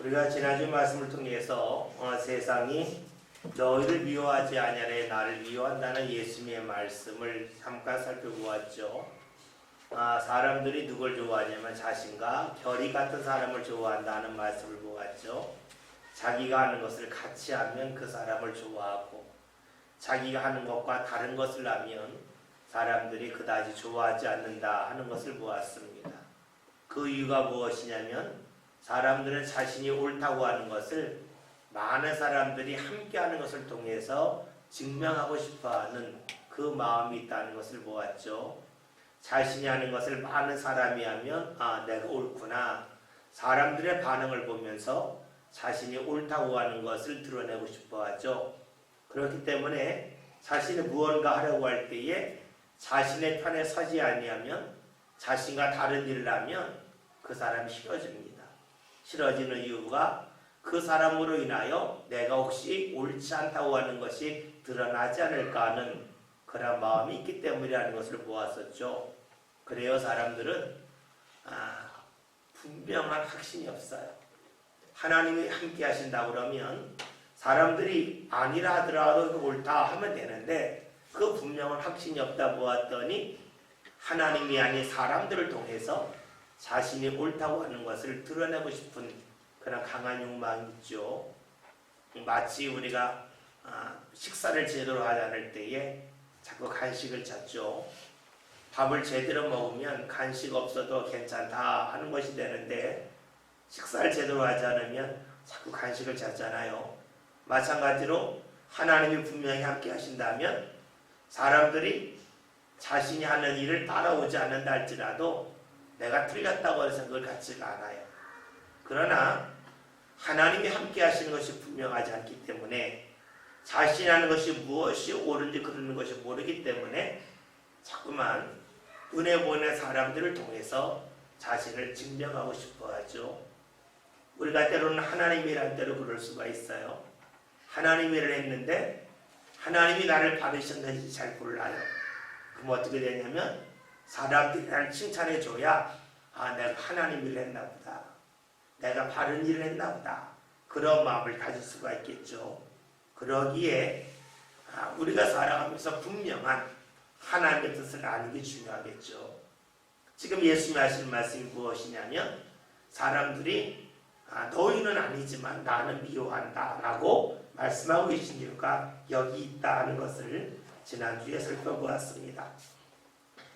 우리가 지난주 말씀을 통해서 세상이 너희를 미워하지 아니하되 나를 미워한다는 예수님의 말씀을 잠깐 살펴보았죠. 사람들이 누굴 좋아하냐면 자신과 결이 같은 사람을 좋아한다는 말씀을 보았죠. 자기가 하는 것을 같이 하면 그 사람을 좋아하고 자기가 하는 것과 다른 것을 하면 사람들이 그다지 좋아하지 않는다 하는 것을 보았습니다. 그 이유가 무엇이냐면 사람들은 자신이 옳다고 하는 것을 많은 사람들이 함께하는 것을 통해서 증명하고 싶어하는 그 마음이 있다는 것을 보았죠. 자신이 하는 것을 많은 사람이 하면 내가 옳구나. 사람들의 반응을 보면서 자신이 옳다고 하는 것을 드러내고 싶어하죠. 그렇기 때문에 자신이 무언가 하려고 할 때에 자신의 편에 서지 아니하면 자신과 다른 일을 하면 그 사람이 싫어집니다. 싫어지는 이유가 그 사람으로 인하여 내가 혹시 옳지 않다고 하는 것이 드러나지 않을까 하는 그런 마음이 있기 때문이라는 것을 보았었죠. 그래요, 사람들은 분명한 확신이 없어요. 하나님이 함께 하신다 그러면 사람들이 아니라 하더라도 옳다 하면 되는데 그 분명한 확신이 없다 보았더니 하나님이 아닌 사람들을 통해서 자신이 옳다고 하는 것을 드러내고 싶은 그런 강한 욕망이 있죠. 마치 우리가 식사를 제대로 하지 않을 때에 자꾸 간식을 찾죠. 밥을 제대로 먹으면 간식 없어도 괜찮다 하는 것이 되는데 식사를 제대로 하지 않으면 자꾸 간식을 찾잖아요. 마찬가지로 하나님이 분명히 함께 하신다면 사람들이 자신이 하는 일을 따라오지 않는다 할지라도 내가 틀렸다고 생각을 갖지가 않아요. 그러나 하나님이 함께 하시는 것이 분명하지 않기 때문에 자신이 하는 것이 무엇이 옳은지 그르는 것이 모르기 때문에 자꾸만 은혜 보는 사람들을 통해서 자신을 증명하고 싶어 하죠. 우리가 때로는 하나님이란 대로 그럴 수가 있어요. 하나님이 일을 했는데 하나님이 나를 받으셨는지 잘 몰라요. 그럼 어떻게 되냐면 사람들이 나를 칭찬해 줘야 내가 하나님 일을 했나 보다. 내가 바른 일을 했나 보다. 그런 마음을 가질 수가 있겠죠. 그러기에 우리가 살아가면서 분명한 하나님의 뜻을 아는 게 중요하겠죠. 지금 예수님이 하시는 말씀이 무엇이냐면 사람들이 너희는 아니지만 나는 미워한다 라고 말씀하고 계신 이유가 여기 있다는 것을 지난주에 살펴보았습니다.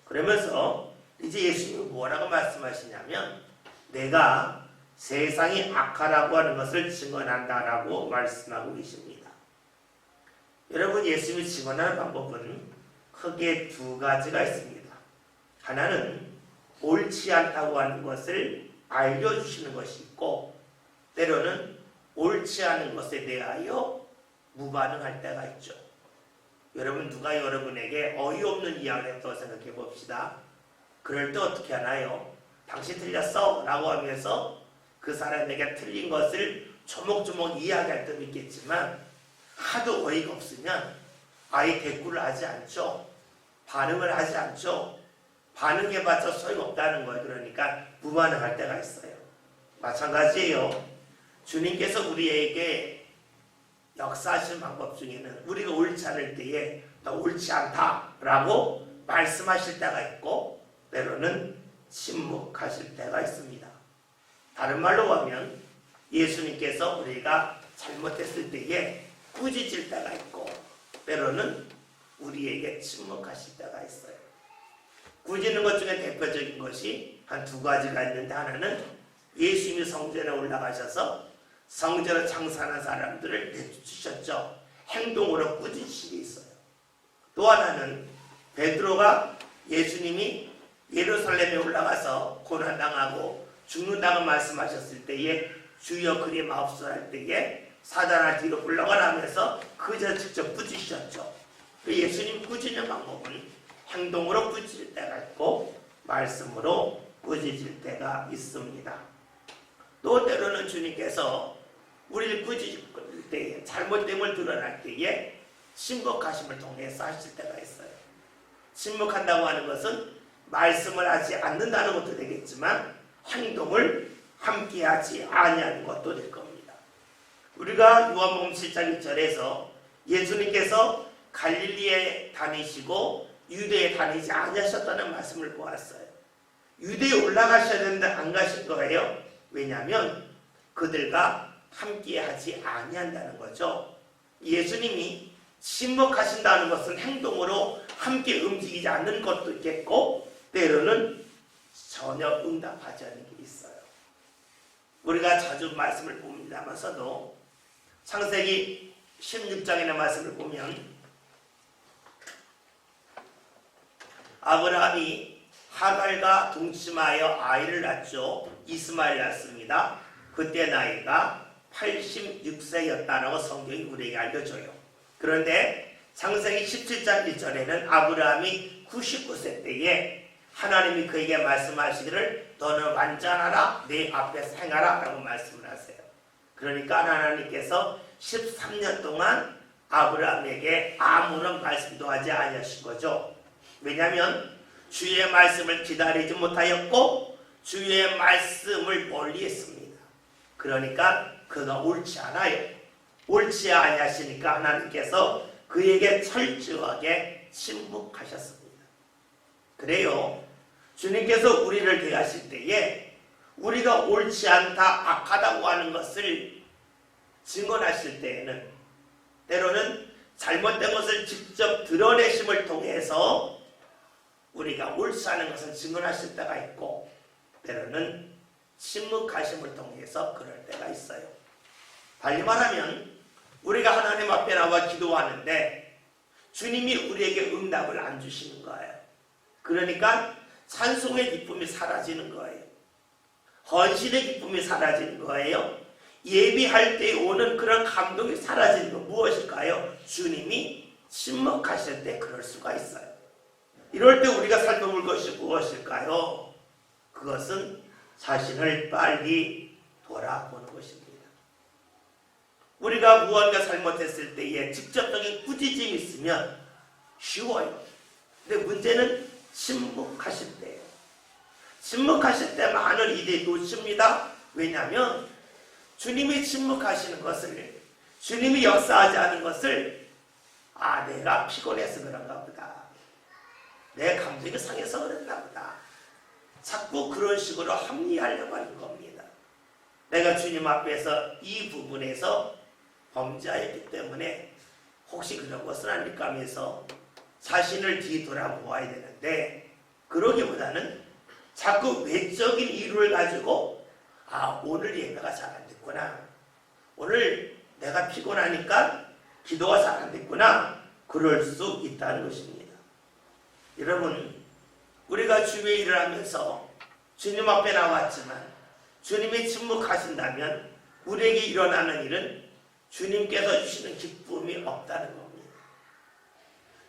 그러면서 이제 예수님이 뭐라고 말씀하시냐면 내가 세상이 악하라고 하는 것을 증언한다라고 말씀하고 계십니다. 여러분, 예수님이 증언하는 방법은 크게 두 가지가 있습니다. 하나는 옳지 않다고 하는 것을 알려주시는 것이 있고 때로는 옳지 않은 것에 대하여 무반응할 때가 있죠. 여러분, 누가 여러분에게 어이없는 이야기를 했다고 생각해 봅시다. 그럴 때 어떻게 하나요? 당신 틀렸어 라고 하면서 그 사람에게 틀린 것을 조목조목 이야기할 때도 있겠지만 하도 어이가 없으면 아예 대꾸를 하지 않죠. 반응을 하지 않죠. 반응해봤자 소용없다는 거예요. 그러니까 무반응할 때가 있어요. 마찬가지예요. 주님께서 우리에게 역사하시는 방법 중에는 우리가 옳지 않을 때에 나 옳지 않다라고 말씀하실 때가 있고 때로는 침묵하실 때가 있습니다. 다른 말로 하면 예수님께서 우리가 잘못했을 때에 꾸짖을 때가 있고 때로는 우리에게 침묵하실 때가 있어요. 꾸짖는 것 중에 대표적인 것이 한 두 가지가 있는데 하나는 예수님이 성전에 올라가셔서 성전에 장사하는 사람들을 내쫓으셨죠. 행동으로 꾸짖으신 게 있어요. 또 하나는 베드로가 예수님이 예루살렘에 올라가서 고난당하고 죽는다고 말씀하셨을 때에 주여 그리 마옵소서 할 때에 사단을 뒤로 물러가라 하면서 그저 직접 꾸짖으셨죠. 예수님 꾸짖는 방법은 행동으로 꾸짖을 때가 있고 말씀으로 꾸짖을 때가 있습니다. 또 때로는 주님께서 우리를 꾸짖을 때에 잘못됨을 드러날 때에 침묵하심을 통해서 하실 때가 있어요. 침묵한다고 하는 것은 말씀을 하지 않는다는 것도 되겠지만 행동을 함께하지 아니하는 것도 될 겁니다. 우리가 요한복음 7장 1절에서 예수님께서 갈릴리에 다니시고 유대에 다니지 아니하셨다는 말씀을 보았어요. 유대에 올라가셔야 되는데 안 가신 거예요. 왜냐하면 그들과 함께하지 아니한다는 거죠. 예수님이 침묵하신다는 것은 행동으로 함께 움직이지 않는 것도 있겠고 때로는 전혀 응답하지 않는 게 있어요. 우리가 자주 말씀을 봅니다만서도 창세기 16장의 말씀을 보면 아브라함이 하갈과 동침하여 아이를 낳죠. 이스마엘 낳습니다. 그때 나이가 86세였다라고 성경이 우리에게 알려줘요. 그런데 창세기 17장 1절에는 아브라함이 99세 때에 하나님이 그에게 말씀하시기를 너는 완전하라 내 앞에서 행하라 라고 말씀을 하세요. 그러니까 하나님께서 13년 동안 아브라함에게 아무런 말씀도 하지 아니하신 거죠. 왜냐하면 주의 말씀을 기다리지 못하였고 주의 말씀을 멀리했습니다. 그러니까 그가 옳지 않아요. 옳지 아니하시니까 하나님께서 그에게 철저하게 침묵하셨습니다. 그래요. 주님께서 우리를 대하실 때에 우리가 옳지 않다, 악하다고 하는 것을 증언하실 때에는 때로는 잘못된 것을 직접 드러내심을 통해서 우리가 옳지 않은 것을 증언하실 때가 있고 때로는 침묵하심을 통해서 그럴 때가 있어요. 달리 말하면 우리가 하나님 앞에 나와 기도하는데 주님이 우리에게 응답을 안 주시는 거예요. 그러니까 찬송의 기쁨이 사라지는 거예요. 헌신의 기쁨이 사라지는 거예요. 예비할 때 오는 그런 감동이 사라지는 건 무엇일까요? 주님이 침묵하실 때 그럴 수가 있어요. 이럴 때 우리가 살펴볼 것이 무엇일까요? 그것은 자신을 빨리 돌아보는 것입니다. 우리가 무언가 잘못했을 때에 직접적인 꾸짖음이 있으면 쉬워요. 근데 문제는 침묵하실 때예요. 침묵하실 때 많은 일이 놓칩니다. 왜냐하면 주님이 침묵하시는 것을, 주님이 역사하지 않은 것을 내가 피곤해서 그런가 보다. 내 감정이 상해서 그랬나 보다. 자꾸 그런 식으로 합리하려고 하는 겁니다. 내가 주님 앞에서 이 부분에서 범죄하였기 때문에 혹시 그런 것은 아닐까 하면서 자신을 뒤돌아보아야 되는데 그러기보다는 자꾸 외적인 이유를 가지고 오늘 예배가 잘 안 됐구나. 오늘 내가 피곤하니까 기도가 잘 안 됐구나. 그럴 수 있다는 것입니다. 여러분, 우리가 주의 일을 하면서 주님 앞에 나왔지만 주님이 침묵하신다면 우리에게 일어나는 일은 주님께서 주시는 기쁨이 없다는 겁니다.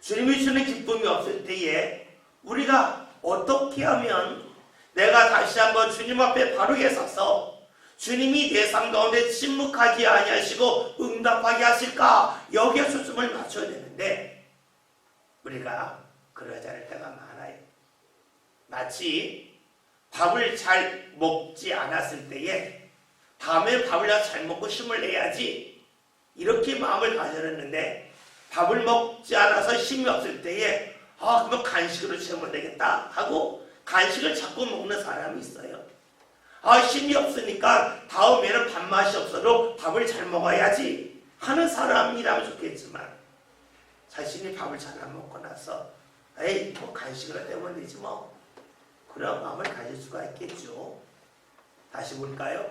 주님이 주시는 기쁨이 없을 때에 우리가 어떻게 하면 내가 다시 한번 주님 앞에 바르게 서서 주님이 내 삶 가운데 침묵하지 아니하시고 응답하게 하실까? 여기에 초점을 맞춰야 되는데 우리가 그러지 않을 때가 많아요. 마치 밥을 잘 먹지 않았을 때에 다음에 밥을 잘 먹고 힘을 내야지 이렇게 마음을 가졌는데 밥을 먹지 않아서 힘이 없을 때에 그러면 간식으로 채우면 되겠다 하고 간식을 자꾸 먹는 사람이 있어요. 힘이 없으니까 다음에는 밥맛이 없어도 밥을 잘 먹어야지 하는 사람이라면 좋겠지만 자신이 밥을 잘 안 먹고 나서 뭐 간식으로 때우면 되지 뭐 그런 마음을 가질 수가 있겠죠. 다시 볼까요?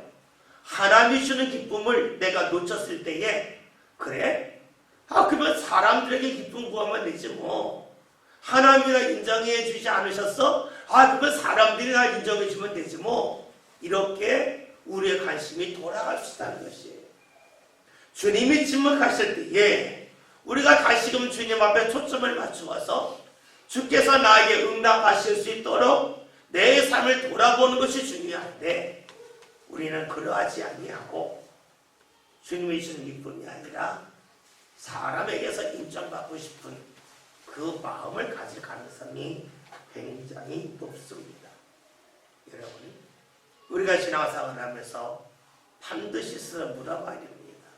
하나님이 주는 기쁨을 내가 놓쳤을 때에 그래? 그러면 사람들에게 기쁨 구하면 되지 뭐. 하나님이나 인정해 주지 않으셨어? 그러면 사람들이 나 인정해 주면 되지 뭐. 이렇게 우리의 관심이 돌아갈 수 있다는 것이에요. 주님이 침묵하실 때에 우리가 다시금 주님 앞에 초점을 맞추어서 주께서 나에게 응답하실 수 있도록 내 삶을 돌아보는 것이 중요한데 우리는 그러하지 아니하고 주님이 주는 기쁨이 아니라 사람에게서 인정받고 싶은 그 마음을 가질 가능성이 굉장히 높습니다. 여러분, 우리가 신앙생활을 하면서 반드시 스스로 물어봐야 됩니다.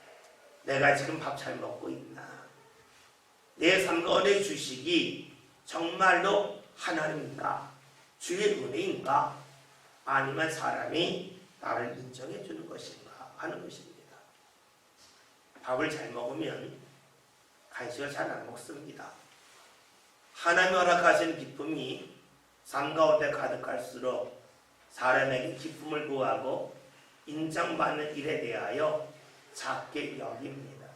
내가 지금 밥 잘 먹고 있나? 내 삶 가운데 주식이 정말로 하나님인가? 주의 은혜인가? 아니면 사람이 나를 인정해 주는 것인가 하는 것입니다. 밥을 잘 먹으면 간식을 잘 안 먹습니다. 하나님이 허락하신 기쁨이 삶 가운데 가득할수록 사람에게 기쁨을 구하고 인정받는 일에 대하여 작게 여깁니다.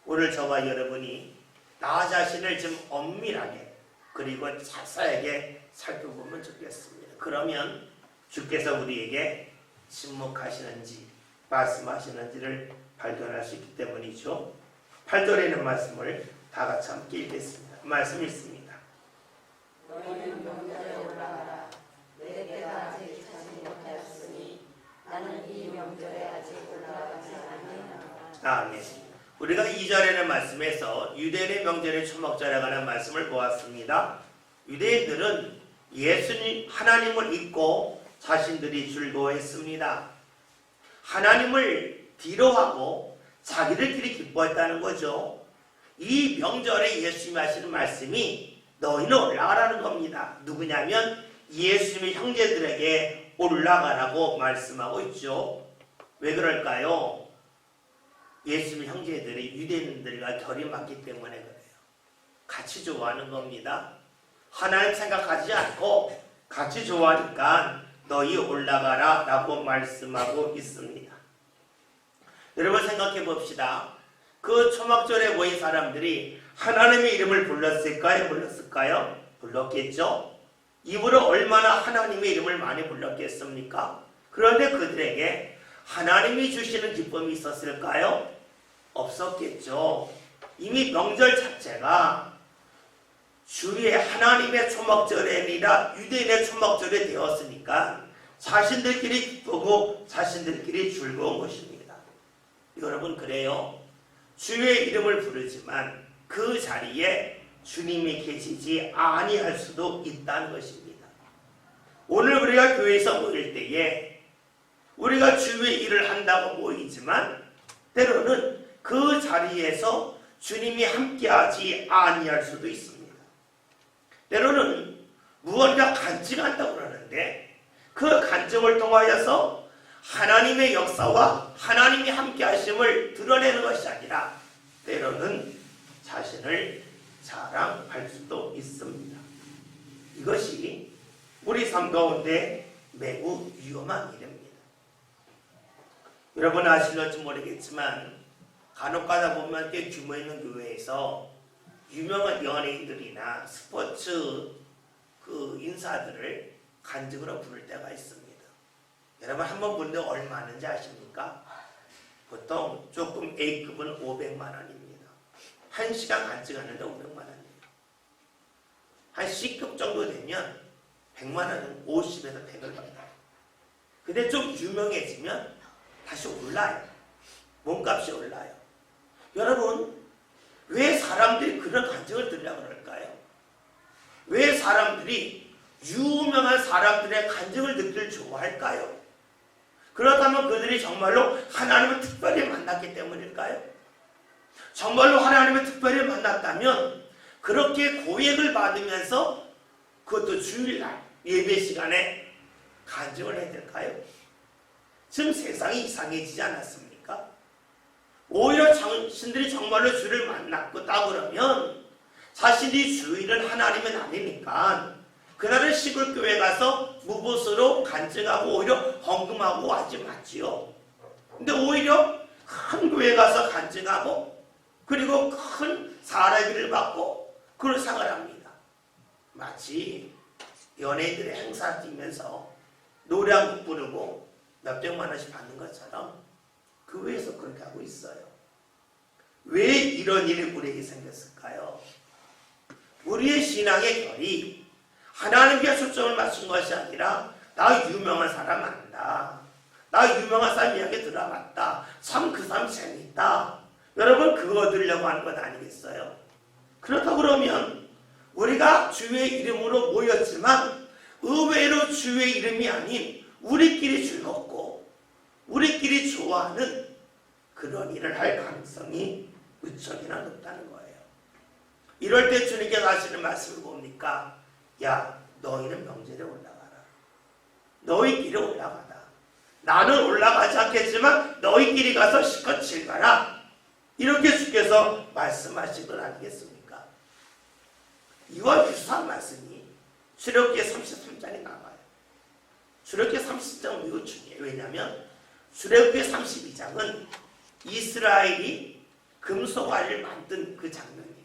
오늘 저와 여러분이 나 자신을 좀 엄밀하게 그리고 자세하게 살펴보면 좋겠습니다. 그러면 주께서 우리에게 침묵하시는지 말씀하시는지를 발견할 수 있기 때문이죠. 8절에 있는 말씀을 다 같이 함께 읽겠습니다. 말씀 읽습니다. 너희는 명절에 올라가라. 내 때가 아직 차지 못하였으니 나는 이 명절에 아직 올라가지 아니하노라. 아멘. 우리가 2절에는 말씀에서 유대인의 명절의 초막절에 관한 말씀을 보았습니다. 유대인들은 예수님 하나님을 믿고 자신들이 즐거워했습니다. 하나님을 뒤로하고 자기들끼리 기뻐했다는 거죠. 이 명절에 예수님이 하시는 말씀이 너희는 올라가라는 겁니다. 누구냐면 예수님의 형제들에게 올라가라고 말씀하고 있죠. 왜 그럴까요? 예수님의 형제들이 유대인들과 결이 맞기 때문에 그래요. 같이 좋아하는 겁니다. 하나님 생각하지 않고 같이 좋아하니까 너희 올라가라 라고 말씀하고 있습니다. 여러분 생각해 봅시다. 그 초막절에 모인 사람들이 하나님의 이름을 불렀을까요? 불렀을까요? 불렀겠죠? 입으로 얼마나 하나님의 이름을 많이 불렀겠습니까? 그런데 그들에게 하나님이 주시는 기쁨이 있었을까요? 없었겠죠. 이미 명절 자체가 주의 하나님의 초막절이 아니라 유대인의 초막절이 되었으니까 자신들끼리 기쁘고 자신들끼리 즐거운 것입니다. 여러분 그래요. 주의 이름을 부르지만 그 자리에 주님이 계시지 아니할 수도 있다는 것입니다. 오늘 우리가 교회에서 모일 때에 우리가 주의 일을 한다고 모이지만 때로는 그 자리에서 주님이 함께하지 아니할 수도 있습니다. 때로는 무언가 간증한다고 그러는데 그 간증을 통하여서 하나님의 역사와 하나님이 함께하심을 드러내는 것이 아니라 때로는 자신을 자랑할 수도 있습니다. 이것이 우리 삶 가운데 매우 위험한 일입니다. 여러분 아실런지 모르겠지만 간혹가다 보면 꽤 규모 있는 교회에서 유명한 연예인들이나 스포츠 인사들을 간증으로 부를 때가 있습니다. 여러분 한번 부르는데 얼마 하는지 아십니까? 보통 조금 A급은 500만 원입니다. 1시간 간증하는데 500만 원이에요. 한 C급 정도 되면 100만 원은 50에서 100을 받아요. 근데 좀 유명해지면 다시 올라요. 몸값이 올라요. 여러분 왜 사람들이 그런 간증을 들으려고 그럴까요? 왜 사람들이 유명한 사람들의 간증을 듣기를 좋아할까요? 그렇다면 그들이 정말로 하나님을 특별히 만났기 때문일까요? 정말로 하나님을 특별히 만났다면 그렇게 고백을 받으면서 그것도 주일날 예배 시간에 간증을 해야 될까요? 지금 세상이 이상해지지 않았습니까? 오히려 자신들이 정말로 주를 만났다 그러면 자신이 주일은 하나님은 아니니까 그날은 시골 교회 가서 무보수로 간증하고 오히려 헌금하고 하지 맞지요. 근데 오히려 큰 교회 가서 간증하고 그리고 큰 사례비를 받고 그걸 상을 합니다. 마치 연예인들의 행사 뛰면서 노래 한 곡 부르고 몇백만 원씩 받는 것처럼 교회에서 그렇게 하고 있어요. 왜 이런 일이 우리에게 생겼을까요? 우리의 신앙의 결이 하나님께 초점을 맞춘 것이 아니라 나 유명한 사람 안다. 나 유명한 사람 이야기 들어봤다. 참 그 사람 재밌다. 여러분 그거 들으려고 하는 것 아니겠어요? 그렇다고 그러면 우리가 주의 이름으로 모였지만 의외로 주의 이름이 아닌 우리끼리 즐겁고 우리끼리 좋아하는 그런 일을 할 가능성이 무척이나 높다는 거예요. 이럴 때 주님께서 하시는 말씀을 뭡니까? 야, 너희는 명절에 올라가라. 너희끼리 올라가라. 나는 올라가지 않겠지만 너희끼리 가서 실컷 즐가라. 이렇게 주께서 말씀하신 건 아니겠습니까? 이와 유사한 말씀이 출애굽기 33장에 나와요. 출애굽기 30장은 매우 중요해요. 왜냐하면 출애굽기 32장은 이스라엘이 금송아지를 만든 그 장면이에요.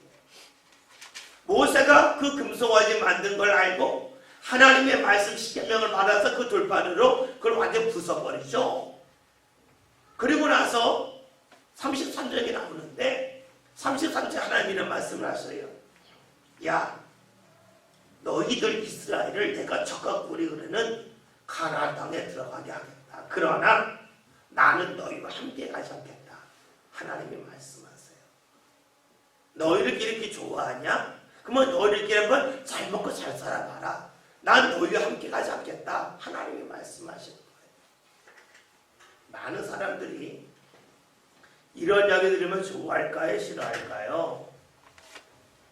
모세가 그 금송아지 만든 걸 알고 하나님의 말씀 십계명을 받아서 그 돌판으로 그걸 완전 부숴버리죠. 그리고 나서 33장이 나오는데 33장 하나님이 이런 말씀을 하셔요. 야, 너희들 이스라엘을 내가 적과 꿀이 흐르는 가나안 땅에 들어가게 하겠다. 그러나 나는 너희와 함께 가지 않겠다. 하나님이 말씀하세요. 너희를 이렇게 좋아하냐? 그러면 너희들끼리 한번 잘 먹고 잘 살아봐라. 난 너희와 함께 가지 않겠다. 하나님이 말씀하시는 거예요. 많은 사람들이 이런 이야기 들으면 좋아할까요? 싫어할까요?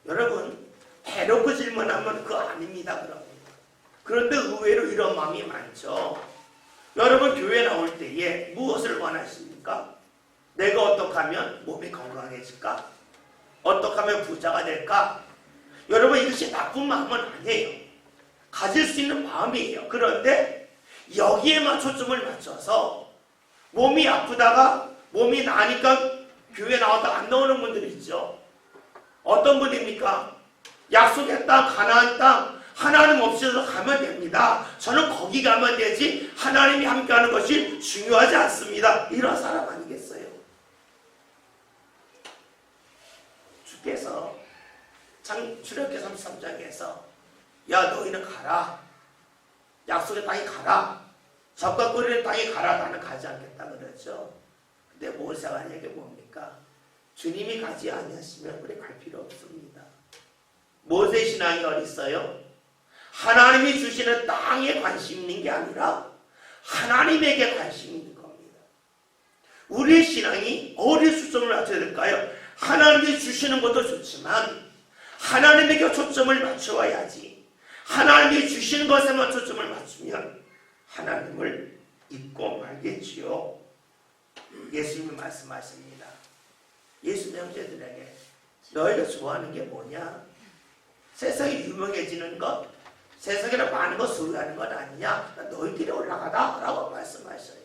여러분, 대놓고 질문하면 그거 아닙니다. 그런데 의외로 이런 마음이 많죠. 여러분, 교회 나올 때에 무엇을 원하십니까? 내가 어떻게 하면 몸이 건강해질까? 어떻게 하면 부자가 될까? 여러분, 이것이 나쁜 마음은 아니에요. 가질 수 있는 마음이에요. 그런데 여기에만 초점을 맞춰서 몸이 아프다가 몸이 나니까 교회 나왔다 안 나오는 분들이 있죠. 어떤 분입니까? 약속의 땅, 가나안 땅, 하나님 없이도 가면 됩니다. 저는 거기 가면 되지 하나님이 함께하는 것이 중요하지 않습니다. 이런 사람 아니겠어요? 주께서 출애굽기 33장에서 야, 너희는 가라. 약속의 땅에 가라. 적과 꿀이는 땅에 가라. 나는 가지 않겠다 그러죠. 근데 모세가 한 얘기 뭡니까? 주님이 가지 아니하시면 우리 갈 필요 없습니다. 모세 신앙이 어디 있어요? 하나님이 주시는 땅에 관심 있는 게 아니라 하나님에게 관심 있는 겁니다. 우리의 신앙이 어디에 초점을 맞춰야 될까요? 하나님이 주시는 것도 좋지만 하나님에게 초점을 맞춰야지. 하나님이 주시는 것에만 초점을 맞추면 하나님을 잊고 말겠지요. 예수님이 말씀하십니다. 예수 형제들에게 너희가 좋아하는 게 뭐냐? 세상이 유명해지는 것, 세상에 많은 것 소유하는 것 아니냐? 너희끼리 올라가다 라고 말씀하셔요.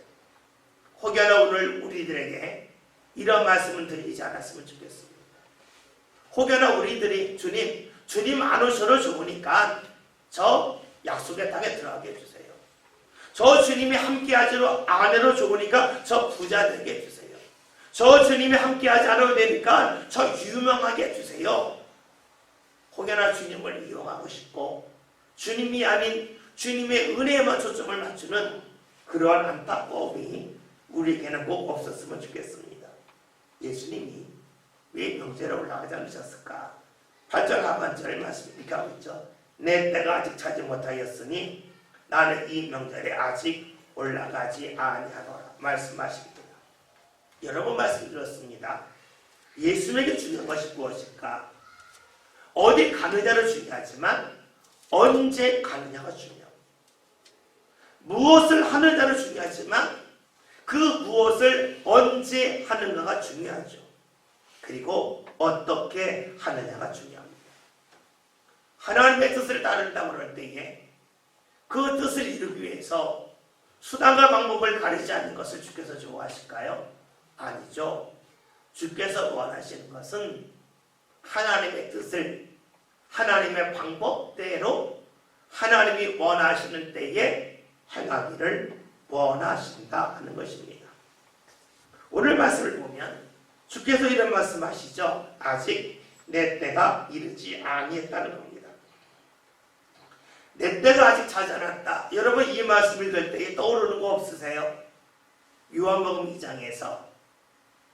혹여나 오늘 우리들에게 이런 말씀을 드리지 않았으면 좋겠습니다. 혹여나 우리들이 주님 안 오셔도 좋으니까 저 약속의 땅에 들어가게 해주세요. 저 주님이 함께하지로 않아도 좋으니까 저 부자 되게 해주세요. 저 주님이 함께하지 않아도 되니까 저 유명하게 해주세요. 혹여나 주님을 이용하고 싶고 주님이 아닌 주님의 은혜에만 초점을 맞추는 그러한 안타까움이 우리에게는 꼭 없었으면 좋겠습니다. 예수님이 왜 명절에 올라가지 않으셨을까? 8절 하반절의 말씀이 이렇게 하고 있죠. 내 때가 아직 차지 못하였으니 나는 이 명절에 아직 올라가지 아니하노라 말씀하십니다. 여러 번 말씀드렸습니다. 예수님에게 중요한 것이 무엇일까? 어디 가느냐는 중요하지만 언제 가느냐가 중요합니다. 무엇을 하느냐는 중요하지만 그 무엇을 언제 하는가가 중요하죠. 그리고 어떻게 하느냐가 중요합니다. 하나님의 뜻을 따른다고 할 때에 그 뜻을 이루기 위해서 수단과 방법을 가리지 않는 것을 주께서 좋아하실까요? 아니죠. 주께서 원하시는 것은 하나님의 뜻을 하나님의 방법대로 하나님이 원하시는 때에 행하기를 원하신다 하는 것입니다. 오늘 말씀을 보면 주께서 이런 말씀하시죠. 아직 내 때가 이르지 아니했다는 겁니다. 내 때가 아직 차지 않았다. 여러분 이 말씀을 들 때에 떠오르는 거 없으세요? 요한복음 2장에서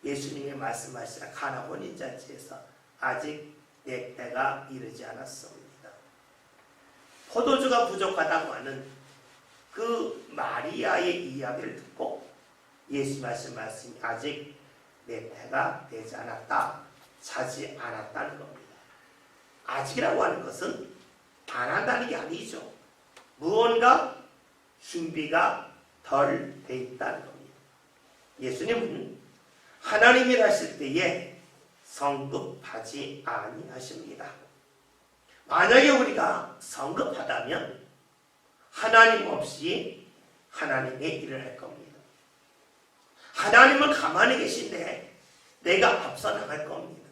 예수님이 말씀하시는 가나 혼인잔치에서 아직 내 때가 이르지 않았습니다. 포도주가 부족하다고 하는 그 그 마리아의 이야기를 듣고 예수 말씀이 아직 내 때가 되지 않았다, 차지 않았다는 겁니다. 아직이라고 하는 것은 안 한다는 게 아니죠. 무언가 준비가 덜 돼 있다는 겁니다. 예수님은 하나님이 하실 때에 성급하지 아니하십니다. 만약에 우리가 성급하다면 하나님 없이 하나님의 일을 할 겁니다. 하나님은 가만히 계신데 내가 앞서 나갈 겁니다.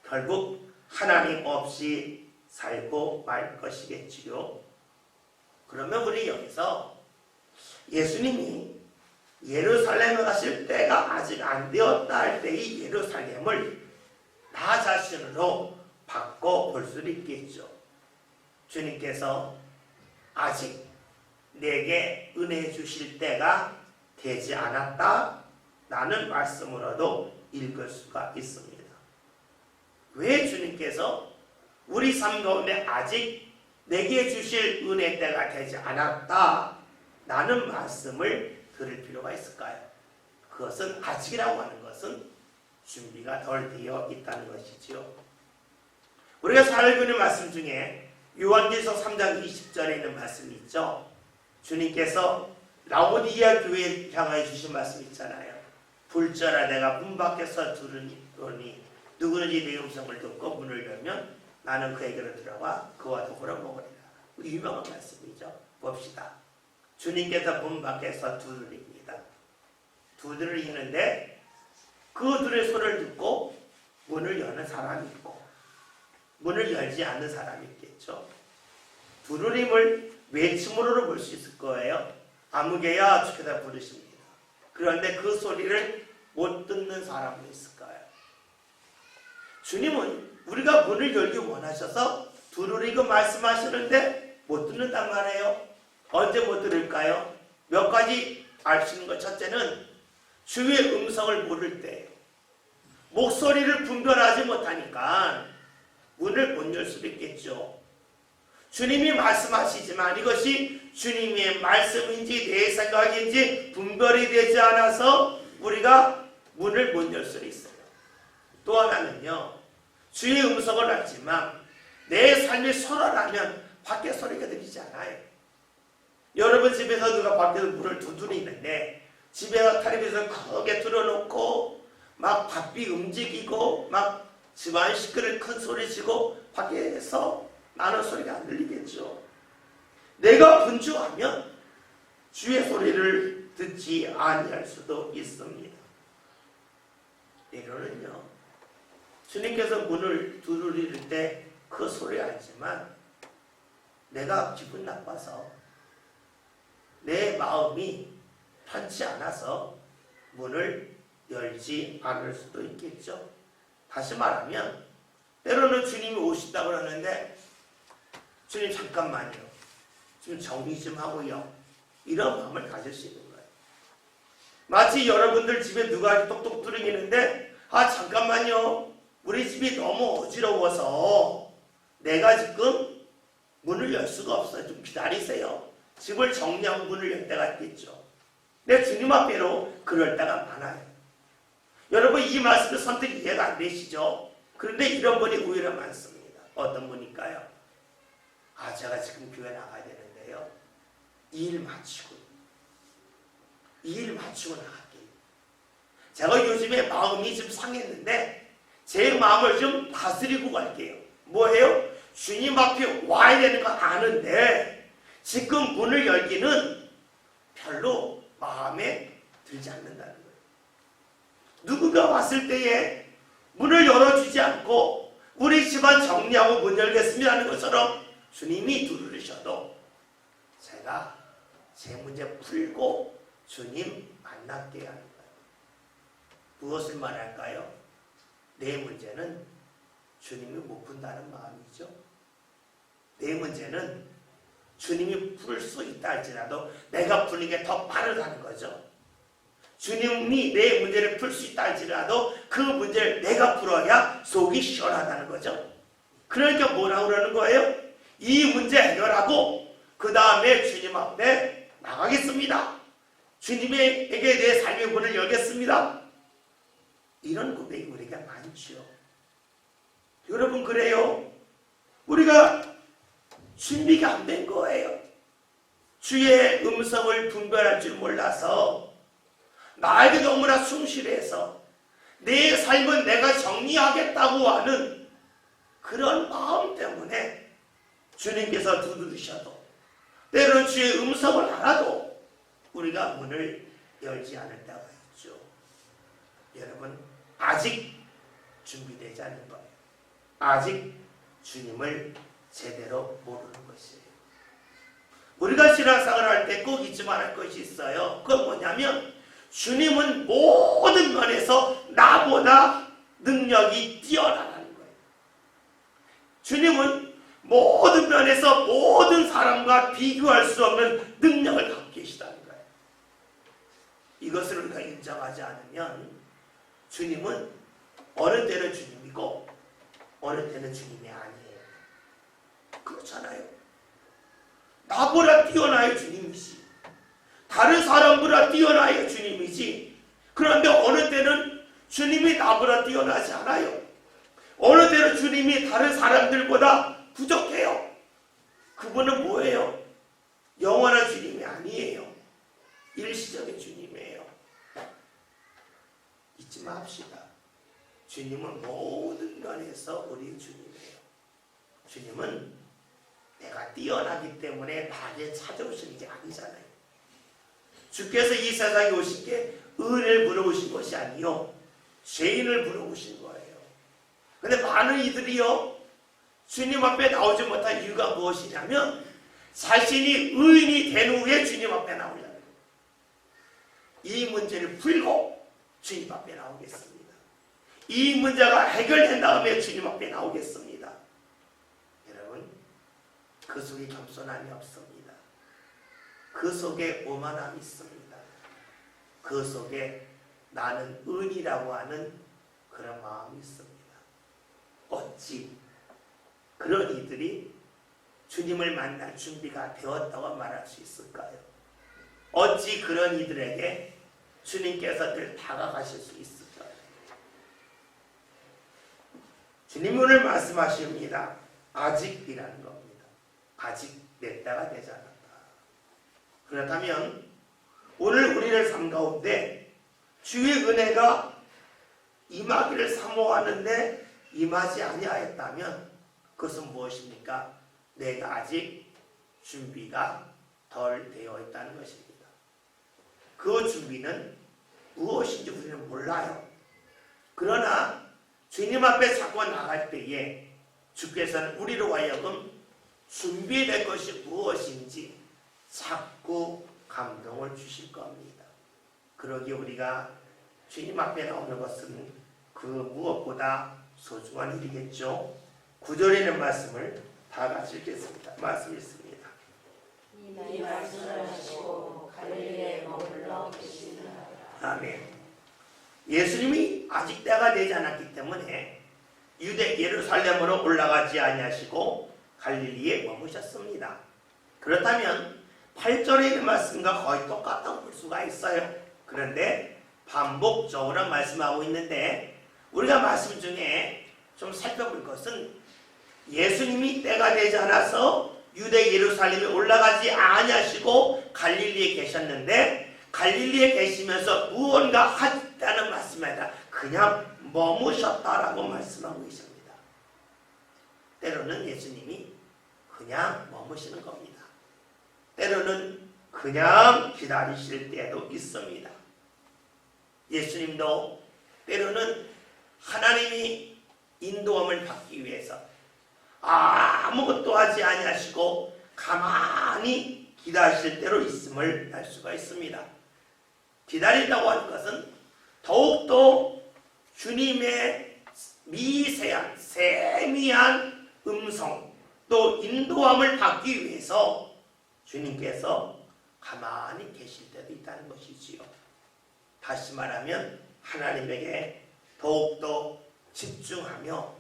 결국 하나님 없이 살고 말 것이겠지요. 그러면 우리 여기서 예수님이 예루살렘에 가실 때가 아직 안 되었다 할 때 이 예루살렘을 나 자신으로 바꿔 볼 수 있겠죠. 주님께서 아직 내게 은혜 주실 때가 되지 않았다 라는 말씀으로도 읽을 수가 있습니다. 왜 주님께서 우리 삶 가운데 아직 내게 주실 은혜 때가 되지 않았다 라는 말씀을 들을 필요가 있을까요? 그것은 아직이라고 하는 것은 준비가 덜 되어 있다는 것이지요. 우리가 잘 알고 있는 말씀 중에 요한계시록 3장 20절에 있는 말씀이 있죠. 주님께서 라오디게아 교회에 향하여 주신 말씀 있잖아요. 불자라 내가 문 밖에서 들으니 누구든지 내 음성을 듣고 문을 열면 나는 그에게로 들어가 그와 더불어 먹으리라. 유명한 말씀이죠. 봅시다. 주님께서 문 밖에서 두드립니다. 두드리는데 그 둘의 소리를 듣고 문을 여는 사람이 있고 문을 열지 않는 사람이 있겠죠. 두드림을 외침으로 볼 수 있을 거예요. 아무개야 주께서 부르십니다. 그런데 그 소리를 못 듣는 사람도 있을까요? 주님은 우리가 문을 열기 원하셔서 두드리고 말씀하시는데 못 듣는단 말이에요. 언제 못 들을까요? 몇 가지 알 수 있는 것. 첫째는 주의 음성을 모를 때예요. 목소리를 분별하지 못하니까 문을 못 열 수도 있겠죠. 주님이 말씀하시지만 이것이 주님의 말씀인지 내 생각인지 분별이 되지 않아서 우리가 문을 못 열 수도 있어요. 또 하나는요, 주의 음성을 알지만 내 삶이 소란하면 밖에 소리가 들리지 않아요. 여러분 집에서 누가 밖에서 문을 두드리는데 집에 텔레비전 크게 틀어놓고 막 바삐 움직이고 막 집안 시끄러 큰 소리 치고 밖에서 나는 소리가 안 들리겠죠. 내가 분주하면 주의 소리를 듣지 아니할 수도 있습니다. 때로는요, 주님께서 문을 두드릴 때 그 소리 알지만 내가 기분 나빠서 내 마음이 편치 않아서 문을 열지 않을 수도 있겠죠. 다시 말하면 때로는 주님이 오신다고 그러는데 주님 잠깐만요. 좀 정리 좀 하고요. 이런 마음을 가질 수 있는 거예요. 마치 여러분들 집에 누가 똑똑 두드리는데 잠깐만요. 우리 집이 너무 어지러워서 내가 지금 문을 열 수가 없어요. 좀 기다리세요. 집을 정리하고 문을 열 때가 있겠죠. 내 주님 앞에로 그럴 때가 많아요. 여러분 이 말씀을 선뜻 이해가 안 되시죠? 그런데 이런 분이 오히려 많습니다. 어떤 분일까요? 제가 지금 교회 나가야 되는데요. 이 일 마치고 나갈게요. 제가 요즘에 마음이 좀 상했는데 제 마음을 좀 다스리고 갈게요. 뭐예요? 주님 앞에 와야 되는 거 아는데 지금 문을 열기는 별로 마음에 들지 않는다는 거예요. 누군가 왔을 때에 문을 열어주지 않고 우리 집안 정리하고 문 열겠습니다 하는 것처럼 주님이 두드리셔도 제가 제 문제 풀고 주님 만날게 하는 거예요. 무엇을 말할까요? 내 문제는 주님이 못 푼다는 마음이죠. 내 문제는 주님이 풀 수 있다 할지라도 내가 푸는 게 더 빠르다는 거죠. 주님이 내 문제를 풀 수 있다 할지라도 그 문제를 내가 풀어야 속이 시원하다는 거죠. 그러니까 뭐라고 그러는 거예요? 이 문제 해결하고 그 다음에 주님 앞에 나가겠습니다. 주님에게 내 삶의 문을 열겠습니다. 이런 고백이 우리가 많죠. 여러분, 그래요. 우리가 준비가 안 된 거예요. 주의 음성을 분별할 줄 몰라서 나에게 너무나 충실해서 내 삶은 내가 정리하겠다고 하는 그런 마음 때문에 주님께서 두드리셔도 때로는 주의 음성을 알아도 우리가 문을 열지 않을 때가 있죠. 여러분, 아직 준비되지 않은 거예요. 아직 주님을 제대로 모르는 것이에요. 우리가 신앙생활을 할 때 꼭 잊지 말할 것이 있어요. 그건 뭐냐면 주님은 모든 면에서 나보다 능력이 뛰어나다는 거예요. 주님은 모든 면에서 모든 사람과 비교할 수 없는 능력을 갖고 계시다는 거예요. 이것을 우리가 인정하지 않으면 주님은 어느 때는 주님이고 어느 때는 주님이 아니에요. 그렇잖아요. 나보다 뛰어나야 주님이지. 다른 사람보다 뛰어나야 주님이지. 그런데 어느 때는 주님이 나보다 뛰어나지 않아요. 어느 때는 주님이 다른 사람들보다 부족해요. 그분은 뭐예요? 영원한 주님이 아니에요. 일시적인 주님이에요. 잊지 맙시다. 주님은 모든 면에서 우리 주님이에요. 주님은 내가 뛰어나기 때문에 나에게 찾아오시는 게 아니잖아요. 주께서 이 세상에 오신 게 의를 물어오신 것이 아니요 죄인을 물어오신 거예요. 근데 많은 이들이요 주님 앞에 나오지 못한 이유가 무엇이냐면 자신이 의인이 된 후에 주님 앞에 나오려는 거예요. 이 문제를 풀고 주님 앞에 나오겠습니다. 이 문제가 해결된 다음에 주님 앞에 나오겠습니다. 여러분, 그 속에 겸손함이 없습니다. 그 속에 오만함이 있습니다. 그 속에 나는 의인이라고 하는 그런 마음이 있습니다. 어찌 그런 이들이 주님을 만날 준비가 되었다고 말할 수 있을까요? 어찌 그런 이들에게 주님께서 늘 다가가실 수 있을까요? 주님 오늘 말씀하십니다. 아직이라는 겁니다. 아직 내 때가 되지 않았다. 그렇다면 오늘 우리를 삶 가운데 주의 은혜가 임하기를 사모하는데 임하지 아니하였다면 그것은 무엇입니까? 내가 아직 준비가 덜 되어 있다는 것입니다. 그 준비는 무엇인지 우리는 몰라요. 그러나 주님 앞에 자꾸 나갈 때에 주께서는 우리로 하여금 준비될 것이 무엇인지 자꾸 감동을 주실 겁니다. 그러기에 우리가 주님 앞에 나오는 것은 그 무엇보다 소중한 일이겠죠. 9절에 있는 말씀을 다 같이 읽겠습니다. 말씀 있습니다. 이 말씀을 하시고 갈릴리에 머물러 계시느라. 아멘. 예수님이 아직 때가 되지 않았기 때문에 유대 예루살렘으로 올라가지 아니하시고 갈릴리에 머무셨습니다. 그렇다면 8절에 있는 말씀과 거의 똑같다고 볼 수가 있어요. 그런데 반복적으로 말씀하고 있는데 우리가 말씀 중에 좀 살펴볼 것은 예수님이 때가 되지 않아서 유대 예루살렘에 올라가지 아니하시고 갈릴리에 계셨는데 갈릴리에 계시면서 무언가 하셨다는 말씀이 아니라 그냥 머무셨다라고 말씀하고 계십니다. 때로는 예수님이 그냥 머무시는 겁니다. 때로는 그냥 기다리실 때도 있습니다. 예수님도 때로는 하나님이 인도함을 받기 위해서 아무것도 하지 아니하시고 가만히 기다리실 때로 있음을 알 수가 있습니다. 기다린다고 하는 것은 더욱더 주님의 미세한 세미한 음성 또 인도함을 받기 위해서 주님께서 가만히 계실 때도 있다는 것이지요. 다시 말하면 하나님에게 더욱더 집중하며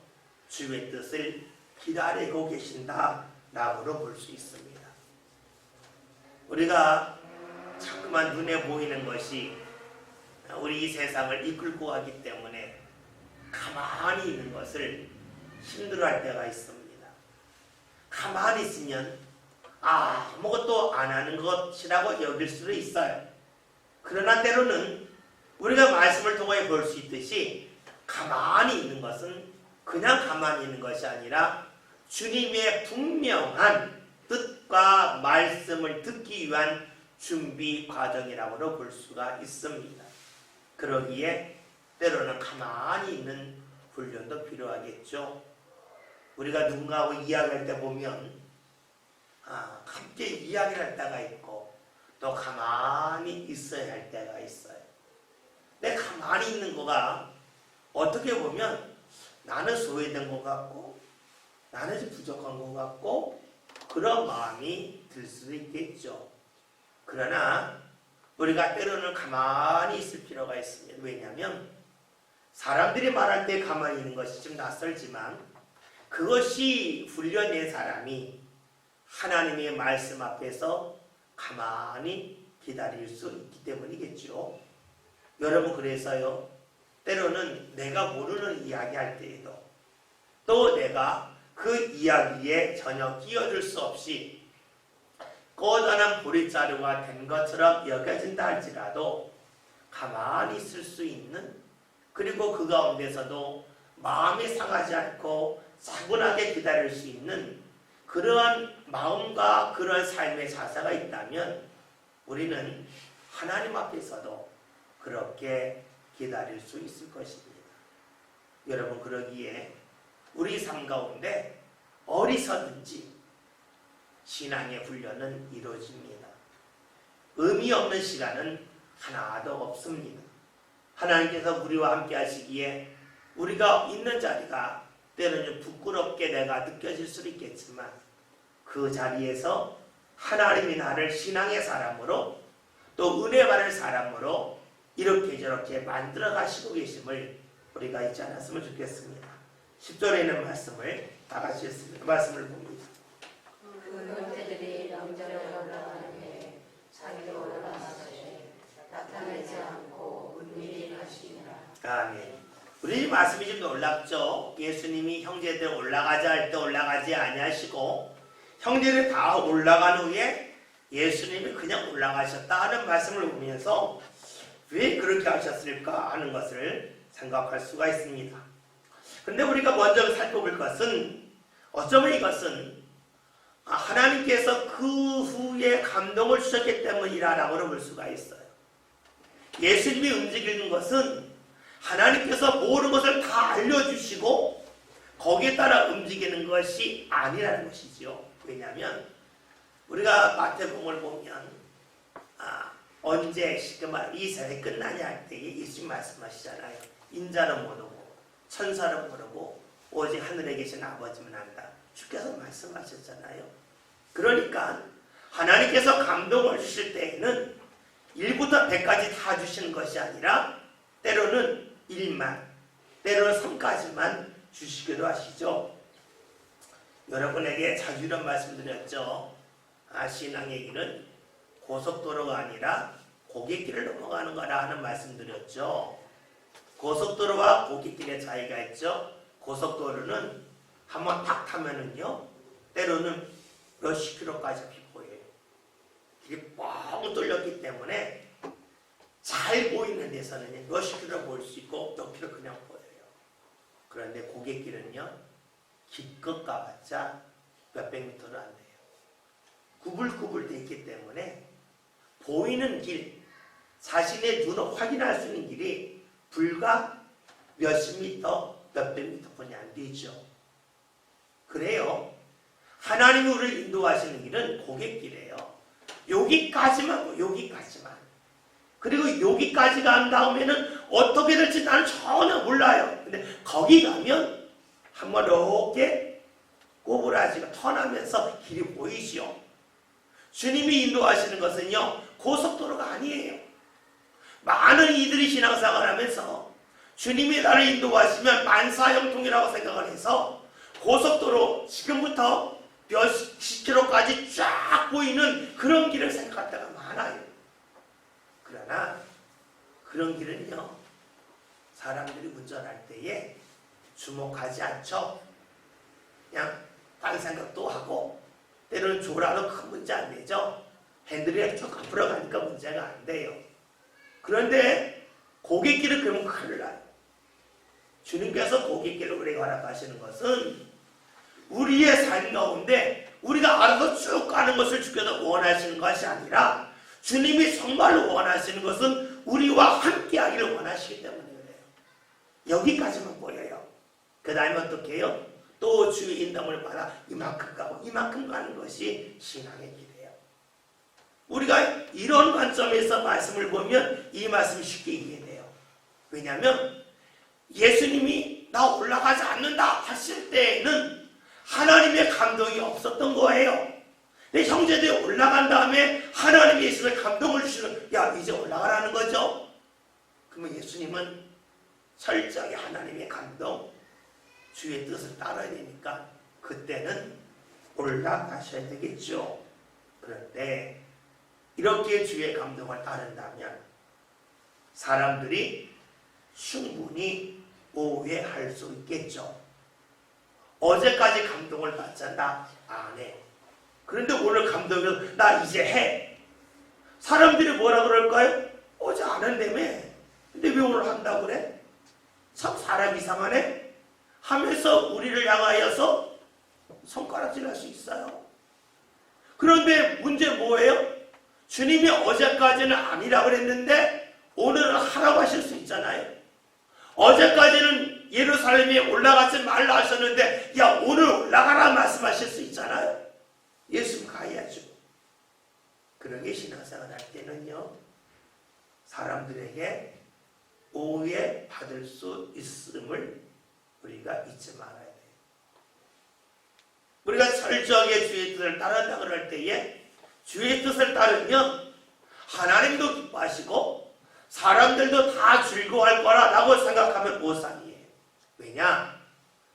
주의 뜻을 기다리고 계신다라고 볼 수 있습니다. 우리가 자꾸만 눈에 보이는 것이 우리 이 세상을 이끌고 가기 때문에 가만히 있는 것을 힘들어할 때가 있습니다. 가만히 있으면 아무것도 안 하는 것이라고 여길 수도 있어요. 그러나 때로는 우리가 말씀을 통해 볼 수 있듯이 가만히 있는 것은 그냥 가만히 있는 것이 아니라 주님의 분명한 뜻과 말씀을 듣기 위한 준비 과정이라고 볼 수가 있습니다. 그러기에 때로는 가만히 있는 훈련도 필요하겠죠. 우리가 누군가하고 이야기할 때 보면 함께 이야기를 할 때가 있고 또 가만히 있어야 할 때가 있어요. 근데 가만히 있는 거가 어떻게 보면 나는 소외된 것 같고 나는 좀 부족한 것 같고 그런 마음이 들 수도 있겠죠. 그러나 우리가 때로는 가만히 있을 필요가 있습니다. 왜냐하면 사람들이 말할 때 가만히 있는 것이 좀 낯설지만 그것이 훈련된 사람이 하나님의 말씀 앞에서 가만히 기다릴 수 있기 때문이겠죠. 여러분, 그래서요, 때로는 내가 모르는 이야기 할 때에도 또 내가 그 이야기에 전혀 끼어들 수 없이 꺼다란 보릿자루가 된 것처럼 여겨진다 할지라도 가만히 있을 수 있는, 그리고 그 가운데서도 마음이 상하지 않고 차분하게 기다릴 수 있는 그러한 마음과 그러한 삶의 자세가 있다면 우리는 하나님 앞에서도 그렇게 기다릴 수 있을 것입니다. 여러분, 그러기에 우리 삶 가운데 어디서든지 신앙의 훈련은 이루어집니다. 의미 없는 시간은 하나도 없습니다. 하나님께서 우리와 함께 하시기에 우리가 있는 자리가 때로는 부끄럽게 내가 느껴질 수도 있겠지만 그 자리에서 하나님이 나를 신앙의 사람으로 또 은혜 받을 사람으로 이렇게 저렇게 만들어 가시고 계심을 우리가 잊지 않았으면 좋겠습니다. 10절에 있는 말씀을 다 같이 읽습니다. 그 말씀을 봅니다. 그들이 명절에 올라가는데 자기도 올라가서되 나타나지 않고 은밀히 가시니라. 아멘. 우리 이 말씀이 좀 놀랍죠. 예수님이 형제들 올라가자 할 때 올라가지 아니하시고 형제들 다 올라간 후에 예수님이 그냥 올라가셨다 하는 말씀을 보면서 왜 그렇게 하셨을까 하는 것을 생각할 수가 있습니다. 그런데 우리가 먼저 살펴볼 것은 어쩌면 이것은 하나님께서 그 후에 감동을 주셨기 때문이라고 볼 수가 있어요. 예수님이 움직이는 것은 하나님께서 모든 것을 다 알려주시고 거기에 따라 움직이는 것이 아니라는 것이죠. 왜냐하면 우리가 마태복음을 보면 언제 이 세상이 끝나냐 할 때에 예수님 말씀하시잖아요. 인자는 모르고 천사는 모르고 오직 하늘에 계신 아버지만 안다. 주께서 말씀하셨잖아요. 그러니까 하나님께서 감동을 주실 때에는 1부터 100까지 다 주시는 것이 아니라 때로는 1만, 때로는 3까지만 주시기도 하시죠. 여러분에게 자주 이런 말씀드렸죠. 신앙의 길은 고속도로가 아니라 고갯길을 넘어가는 거라 하는 말씀드렸죠. 고속도로와 고갯길의 차이가 있죠. 고속도로는 한번 딱 타면은요, 때로는 몇십 킬로까지 보여요. 길이 뻥 뚫렸기 때문에 잘 보이는 데서는 몇십 킬로 보일 수 있고 몇 킬로 그냥 보여요. 그런데 고갯길은요, 기껏 가봤자 몇백 미터도 안 돼요. 구불구불 돼 있기 때문에 보이는 길, 자신의 눈으로 확인할 수 있는 길이 불과 몇십 미터, 몇백 미터뿐이 안 되죠. 그래요. 하나님이 우리를 인도하시는 길은 고갯길이에요. 여기까지만, 여기까지만. 그리고 여기까지 간 다음에는 어떻게 될지 나는 전혀 몰라요. 근데 거기 가면 한번 이렇게 꼬부라지가 터나면서 길이 보이죠. 주님이 인도하시는 것은요, 고속도로가 아니에요. 많은 이들이 신앙생활을 하면서 주님이 나를 인도하시면 만사형통이라고 생각을 해서 고속도로 지금부터 몇십 킬로까지 쫙 보이는 그런 길을 생각할 때가 많아요. 그러나 그런 길은요, 사람들이 운전할 때에 주목하지 않죠. 그냥 딴 생각도 하고 때로는 조라도 큰 문제 안 되죠. 핸들이 쭉 앞으로 가니까 문제가 안 돼요. 그런데 고갯길을 그러면 큰일 나요. 주님께서 고갯길을 우리에게 허락하시는 것은 우리의 삶 가운데 우리가 알아서 쭉 가는 것을 주께서 원하시는 것이 아니라 주님이 정말로 원하시는 것은 우리와 함께 하기를 원하시기 때문에 그래요. 여기까지만 보여요. 그 다음에 어떻게 해요? 또 주의 인도를 받아 이만큼 가고 이만큼 가는 것이 신앙의 길이에요. 우리가 이런 관점에서 말씀을 보면 이 말씀이 쉽게 이해돼요. 왜냐하면 예수님이 나 올라가지 않는다 하실 때에는 하나님의 감동이 없었던 거예요. 근데 형제들이 올라간 다음에 하나님이 예수님의 감동을 주시는, 야 이제 올라가라는 거죠. 그러면 예수님은 철저하게 하나님의 감동, 주의 뜻을 따라야 되니까 그때는 올라가셔야 되겠죠. 그런데 이렇게 주의 감동을 따른다면 사람들이 충분히 오해할 수 있겠죠. 어제까지 감동을 받잖아, 안 해. 그런데 오늘 감동을 나 이제 해. 사람들이 뭐라 그럴까요? 어제 안 한다며. 근데 왜 오늘 한다고 그래? 참 사람 이상하네? 하면서 우리를 향하여서 손가락질 할 수 있어요. 그런데 문제 뭐예요? 주님이 어제까지는 아니라고 그랬는데 오늘은 하라고 하실 수 있잖아요. 어제까지는 예루살렘에 올라가지 말라 하셨는데 야 오늘 올라가라 말씀하실 수 있잖아요. 예수님 가야죠. 그러게 신앙생활 할 때는요, 사람들에게 오해받을 수 있음을 우리가 잊지 말아야 돼요. 우리가 철저하게 주의 뜻을 따른다 그럴 때에 주의 뜻을 따르면 하나님도 기뻐하시고 사람들도 다 즐거워할 거라고 생각하면 오산이에요. 왜냐?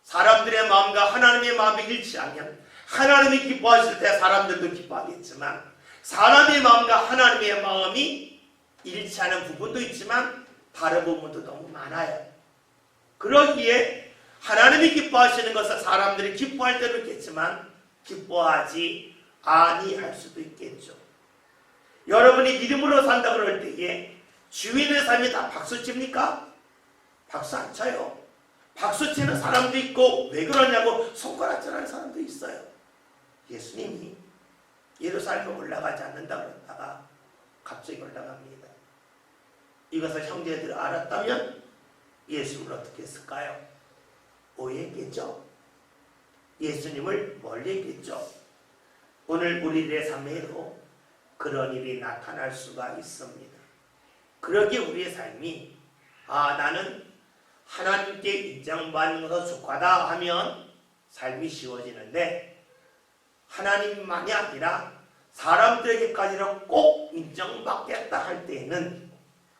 사람들의 마음과 하나님의 마음이 일치하면 하나님이 기뻐하실 때 사람들도 기뻐하겠지만 사람의 마음과 하나님의 마음이 일치하는 부분도 있지만 다른 부분도 너무 많아요. 그러기에 하나님이 기뻐하시는 것은 사람들이 기뻐할 때도 있겠지만 기뻐하지 아니할 수도 있겠죠. 여러분이 믿음으로 산다 그럴 때에 주인의 삶이 다 박수칩니까? 박수 안 쳐요. 박수치는 사람도 있고 왜 그러냐고 손가락질하는 사람도 있어요. 예수님이 예루살렘에 올라가지 않는다 그랬다가 갑자기 올라갑니다. 이것을 형제들이 알았다면 예수님을 어떻게 했을까요? 오해했겠죠. 예수님을 멀리했겠죠. 오늘 우리들의 삶에도 그런 일이 나타날 수가 있습니다. 그러기에 우리의 삶이 나는 하나님께 인정받는 것은 족하다 하면 삶이 쉬워지는데 하나님만이 아니라 사람들에게까지는 꼭 인정받겠다 할 때에는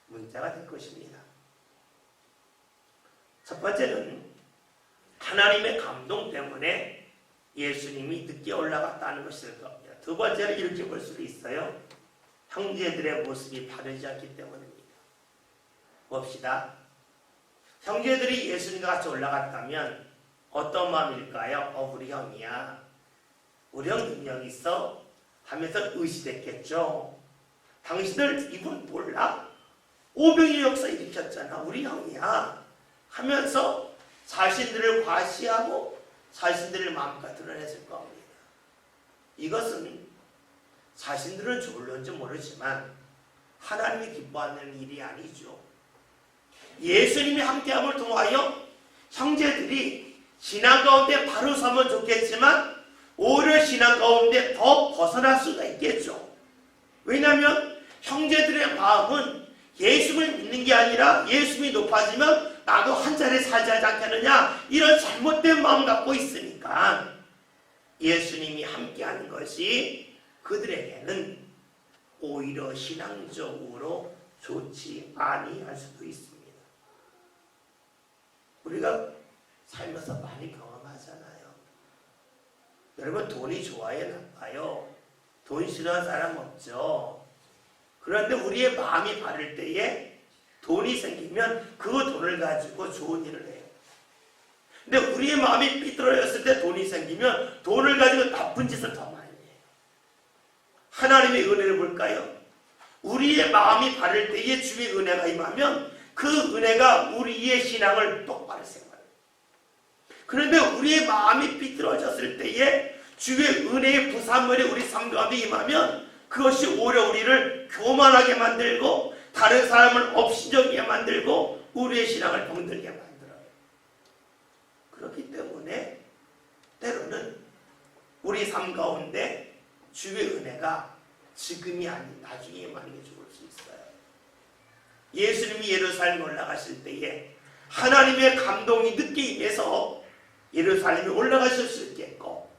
문제가 될 것입니다. 첫 번째는 하나님의 감동 때문에 예수님이 늦게 올라갔다는 것일 겁니다. 두 번째는 이렇게 볼 수도 있어요. 형제들의 모습이 바르지 않기 때문입니다. 봅시다. 형제들이 예수님과 같이 올라갔다면 어떤 마음일까요? 우리 형이야. 우리 형 능력 있어? 하면서 의시됐겠죠. 당신들 이분 몰라? 오병이의 역사 일으켰잖아. 우리 형이야. 하면서 자신들을 과시하고 자신들을 마음껏 드러냈을 겁니다. 이것은 자신들은 좋을런지 모르지만 하나님이 기뻐하는 일이 아니죠. 예수님이 함께함을 통하여 형제들이 신앙 가운데 바로 서면 좋겠지만 오히려 신앙 가운데 더 벗어날 수가 있겠죠. 왜냐하면 형제들의 마음은 예수를 믿는 게 아니라 예수님이 높아지면 나도 한 자리에 살지 않겠느냐 이런 잘못된 마음 갖고 있으니까 예수님이 함께하는 것이 그들에게는 오히려 신앙적으로 좋지 아니할 수도 있습니다. 우리가 살면서 많이 경험하잖아요. 여러분 돈이 좋아요 나빠요? 돈 싫어하는 사람 없죠? 그런데 우리의 마음이 바를 때에 돈이 생기면 그 돈을 가지고 좋은 일을 해요. 근데 우리의 마음이 삐뚤어졌을 때 돈이 생기면 돈을 가지고 나쁜 짓을 더 많이 해요. 하나님의 은혜를 볼까요? 우리의 마음이 바를 때에 주의 은혜가 임하면 그 은혜가 우리의 신앙을 똑바로 세워요. 그런데 우리의 마음이 삐뚤어졌을 때에 주의 은혜의 부산물이 우리 삶 가운데 임하면 그것이 오히려 우리를 교만하게 만들고 다른 사람을 업신여기게 만들고 우리의 신앙을 병들게 만들어요. 그렇기 때문에 때로는 우리 삶 가운데 주의 은혜가 지금이 아닌 나중에 많이 죽을 수 있어요. 예수님이 예루살렘에 올라가실 때에 하나님의 감동이 늦게 임해서 예루살렘에 올라가실 수 있겠고,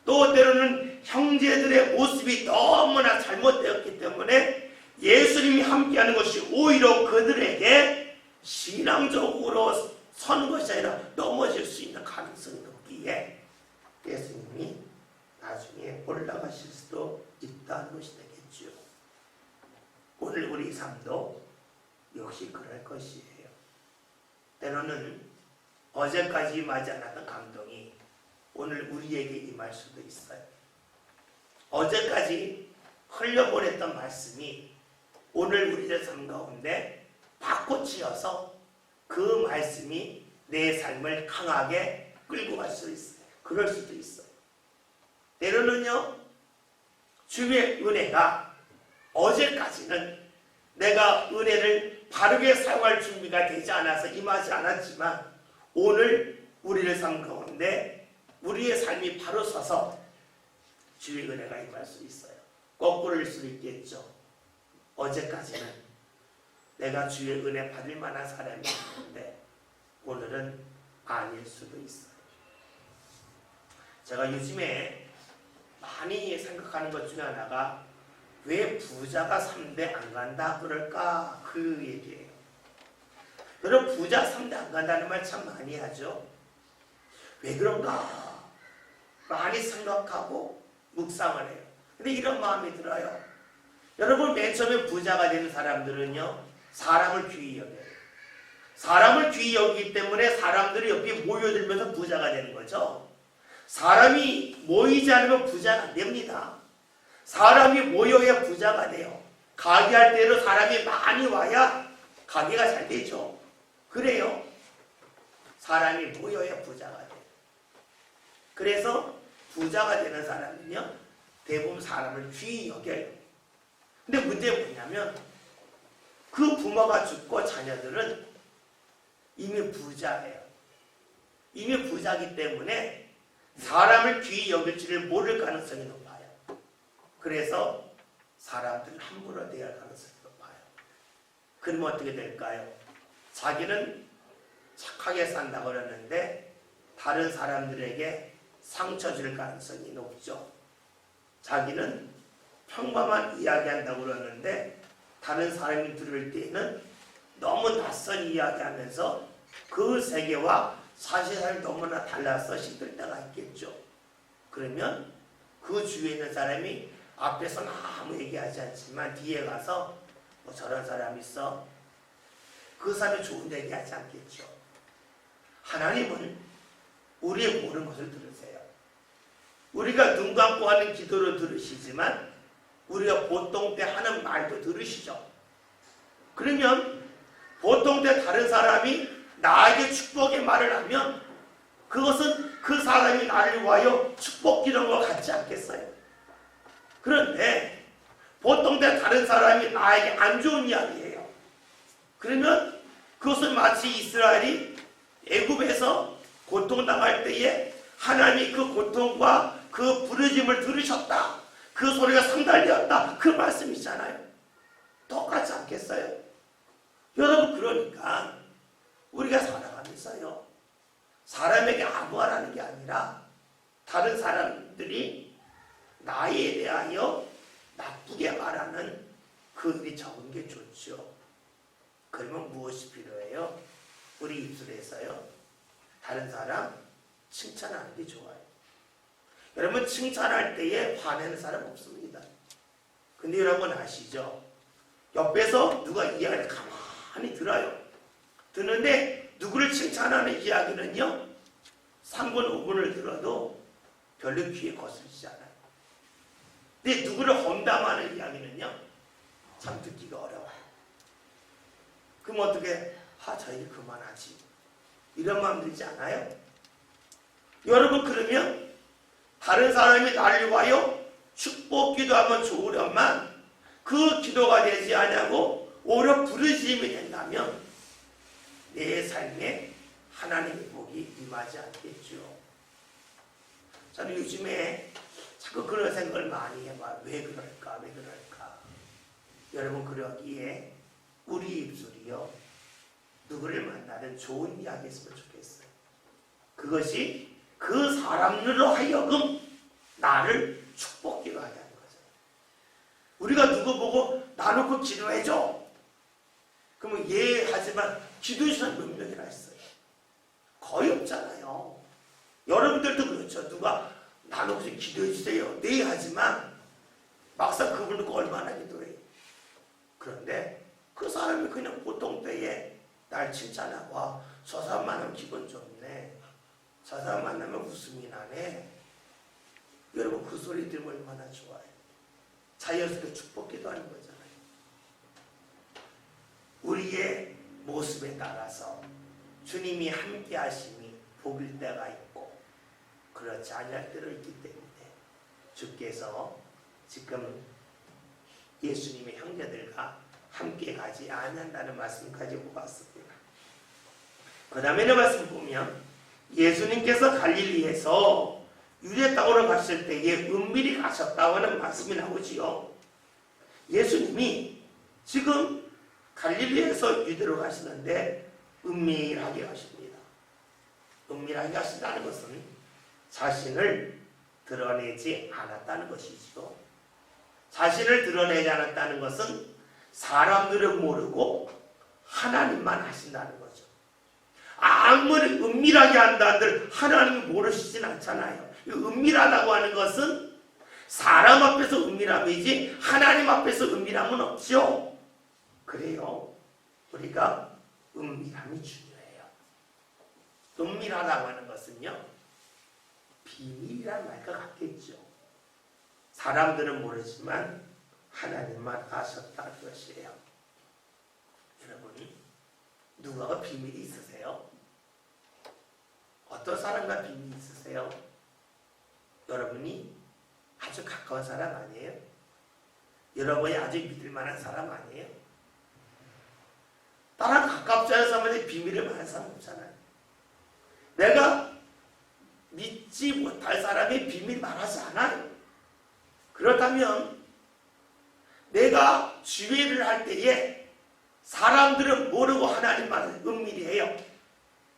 또 때로는 형제들의 모습이 너무나 잘못되었기 때문에 예수님이 함께하는 것이 오히려 그들에게 신앙적으로 서는 것이 아니라 넘어질 수 있는 가능성이 높기에 예수님이 나중에 올라가실 수도 있다는 것이 되겠죠. 오늘 우리 삶도 역시 그럴 것이에요. 때로는 어제까지 임하지 않았던 감동이 오늘 우리에게 임할 수도 있어요. 어제까지 흘려보냈던 말씀이 오늘 우리의 삶 가운데 바꿔치어서 그 말씀이 내 삶을 강하게 끌고 갈 수 있어요. 그럴 수도 있어요. 때로는요, 주의 은혜가 어제까지는 내가 은혜를 바르게 사용할 준비가 되지 않아서 임하지 않았지만 오늘 우리의 삶 가운데 우리의 삶이 바로 서서 주의 은혜가 임할 수 있어요. 거꾸로일 수도 있겠죠. 어제까지는 내가 주의 은혜 받을 만한 사람이었는데 오늘은 아닐 수도 있어요. 제가 요즘에 많이 생각하는 것 중에 하나가 왜 부자가 3대 안 간다 그럴까? 그 얘기예요. 여러분, 부자 3대 안 간다는 말 참 많이 하죠. 왜 그런가? 많이 생각하고 묵상을 해요. 근데 이런 마음이 들어요. 여러분, 맨 처음에 부자가 되는 사람들은요, 사람을 귀히 여겨요. 사람을 귀히 여기기 때문에 사람들이 옆에 모여들면서 부자가 되는 거죠. 사람이 모이지 않으면 부자가 안 됩니다. 사람이 모여야 부자가 돼요. 가게 할 때로 사람이 많이 와야 가게가 잘 되죠. 그래요. 사람이 모여야 부자가 돼요. 그래서 부자가 되는 사람은요, 대부분 사람을 귀히 여겨요. 근데 문제가 뭐냐면 그 부모가 죽고 자녀들은 이미 부자예요. 이미 부자이기 때문에 사람을 귀히 여길 줄을 모를 가능성이 높아요. 그래서 사람들을 함부로 대할 가능성이 높아요. 그러면 어떻게 될까요? 자기는 착하게 산다고 그러는데 다른 사람들에게 상처 줄 가능성이 높죠. 자기는 평범한 이야기한다고 그러는데 다른 사람이 들을 때는 너무 낯선 이야기하면서 그 세계와 사실상 너무나 달라서 시들 때가 있겠죠. 그러면 그 주위에 있는 사람이 앞에서는 아무 얘기하지 않지만 뒤에 가서 뭐 저런 사람 있어, 그 사람이 좋은 얘기하지 않겠죠. 하나님은 우리의 모든 것을 들으세요. 우리가 눈 감고 하는 기도를 들으시지만 우리가 보통 때 하는 말도 들으시죠. 그러면 보통 때 다른 사람이 나에게 축복의 말을 하면 그것은 그 사람이 나를 위하여 축복기도한 것 같지 않겠어요? 그런데 보통 때 다른 사람이 나에게 안 좋은 이야기예요. 그러면 그것은 마치 이스라엘이 애굽에서 고통당할 때에 하나님이 그 고통과 그 부르짐을 들으셨다, 그 소리가 상달되었다, 그 말씀이잖아요. 똑같지 않겠어요? 여러분, 그러니까 우리가 살아가면서요, 사람에게 아무 말하는 게 아니라 다른 사람들이 나에 대하여 나쁘게 말하는 그들이 적은 게 좋죠. 그러면 무엇이 필요해요? 우리 입술에서요, 다른 사람 칭찬하는 게 좋아요. 여러분, 칭찬할 때에 화내는 사람 없습니다. 근데 여러분 아시죠? 옆에서 누가 이야기를 가만히 들어요. 듣는데 누구를 칭찬하는 이야기는요 3분 5분을 들어도 별로 귀에 거슬리지 않아요. 근데 누구를 험담하는 이야기는요 참 듣기가 어려워요. 그럼 어떻게 저 일 그만하지 이런 마음 들지 않아요? 여러분 그러면 다른 사람이 나를 위하여 축복 기도하면 좋으련만 그 기도가 되지 않냐고 오히려 부르짖음이 된다면 내 삶에 하나님의 복이 임하지 않겠죠. 저는 요즘에 자꾸 그런 생각을 많이 해봐요. 왜 그럴까? 왜 그럴까? 여러분 그러기에 우리 입술이요 누구를 만나든 좋은 이야기 했으면 좋겠어요. 그것이 그 사람으로 하여금 나를 축복기도 하게 하는 거죠. 우리가 누구 보고 나놓고 기도해줘. 그러면 예 하지만 기도해 주는 몇 명이나 했어요? 거의 없잖아요. 여러분들도 그렇죠. 누가 나놓고 기도해 주세요. 네 하지만 막상 그분 듣고 얼마나 기도해요. 그런데 그 사람이 그냥 보통 때에 날 칭찬하고 저 사람 만나면 기분 좋네. 저 사람 만나면 웃음이 나네. 여러분 그 소리 들으면 얼마나 좋아요. 자연스럽게 축복기도 하는 거잖아요. 우리의 모습에 따라서 주님이 함께 하심이 복일 때가 있고 그렇지 않을 때도 있기 때문에 주께서 지금 예수님의 형제들과 함께 가지 아니한다는 말씀까지 보고 왔습니다. 그 다음에는 말씀 보면 예수님께서 갈릴리에서 유대 땅으로 갔을 때에 은밀히 가셨다고 하는 말씀이 나오지요. 예수님이 지금 갈릴리에서 유대로 가시는데 은밀하게 가십니다. 은밀하게 가신다는 것은 자신을 드러내지 않았다는 것이죠. 자신을 드러내지 않았다는 것은 사람들은 모르고 하나님만 하신다는 거죠. 아무리 은밀하게 한다들 하나님이 모르시진 않잖아요. 은밀하다고 하는 것은 사람 앞에서 은밀함이지 하나님 앞에서 은밀함은 없죠. 그래요. 우리가 은밀함이 중요해요. 은밀하다고 하는 것은요 비밀이란 말과 같겠죠. 사람들은 모르지만 하나님만 아셨다는 것이에요. 여러분 누구와 비밀이 있으세요? 어떤 사람과 비밀이 있으세요? 여러분이 아주 가까운 사람 아니에요? 여러분이 아주 믿을 만한 사람 아니에요? 나랑 가깝지 않은 사람한테 비밀을 말하는 사람 없잖아요. 내가 믿지 못할 사람이 비밀 말하지 않아요. 그렇다면 내가 주의를 할 때에 사람들은 모르고 하나님만 은밀히 해요.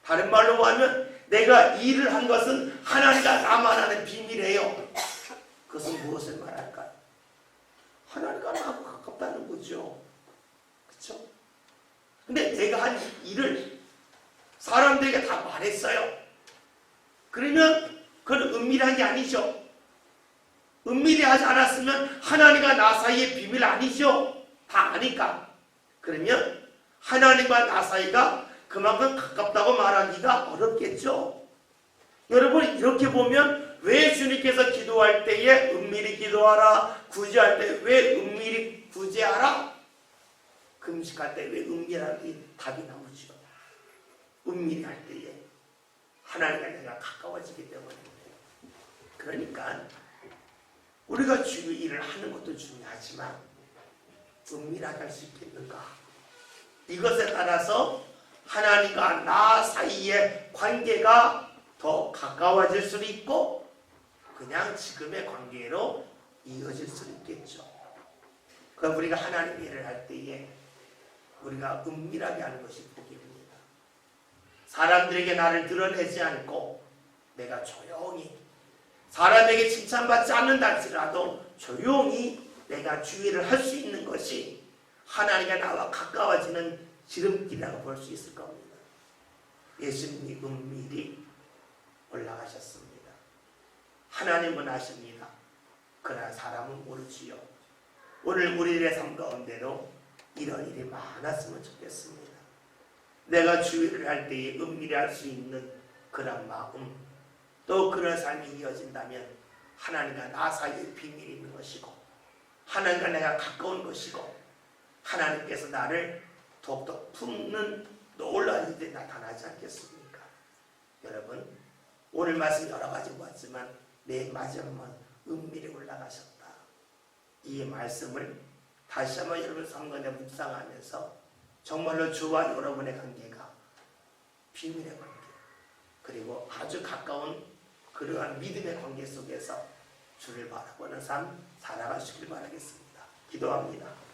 다른 말로 하면 내가 일을 한 것은 하나님과 나만 아는 비밀이에요. 그것은 무엇을 말할까요? 하나님과 나하고 가깝다는 거죠. 그렇죠? 근데 내가 한 일을 사람들에게 다 말했어요. 그러면 그건 은밀한 게 아니죠. 은밀히 하지 않았으면 하나님과 나 사이의 비밀 아니죠. 다 아니까. 그러면 하나님과 나 사이가 그만큼 가깝다고 말하기가 어렵겠죠. 여러분 이렇게 보면 왜 주님께서 기도할 때에 은밀히 기도하라, 구제할 때 왜 은밀히 구제하라, 금식할 때 왜 은밀하게 답이 나오죠. 은밀히 할 때에 하나님과 내가 가까워지기 때문에. 그러니까 우리가 주의 일을 하는 것도 중요하지만 은밀하게 할 수 있겠는가? 이것에 따라서 하나님과 나 사이의 관계가 더 가까워질 수도 있고 그냥 지금의 관계로 이어질 수도 있겠죠. 그럼 우리가 하나님 일을 할 때에 우리가 은밀하게 하는 것이 복입니다. 사람들에게 나를 드러내지 않고 내가 조용히 사람에게 칭찬받지 않는다 할지라도 조용히 내가 주의를 할 수 있는 것이 하나님과 나와 가까워지는 지름길이라고 볼 수 있을 겁니다. 예수님이 은밀히 올라가셨습니다. 하나님은 아십니다. 그러나 사람은 모르지요. 오늘 우리들의 삶 가운데도 이런 일이 많았으면 좋겠습니다. 내가 주의를 할 때에 은밀히 할 수 있는 그런 마음, 또 그런 삶이 이어진다면 하나님과 나 사이에 비밀이 있는 것이고 하나님과 내가 가까운 것이고 하나님께서 나를 더욱더 품는 놀라운 일들이 나타나지 않겠습니까? 여러분, 오늘 말씀 여러 가지 보았지만 내 마지막은 은밀히 올라가셨다. 이 말씀을 다시 한번 여러분 성경에 묵상하면서 정말로 주와 여러분의 관계가 비밀의 관계, 그리고 아주 가까운 그러한 믿음의 관계 속에서 주를 바라보는 삶 살아가시길 바라겠습니다. 기도합니다.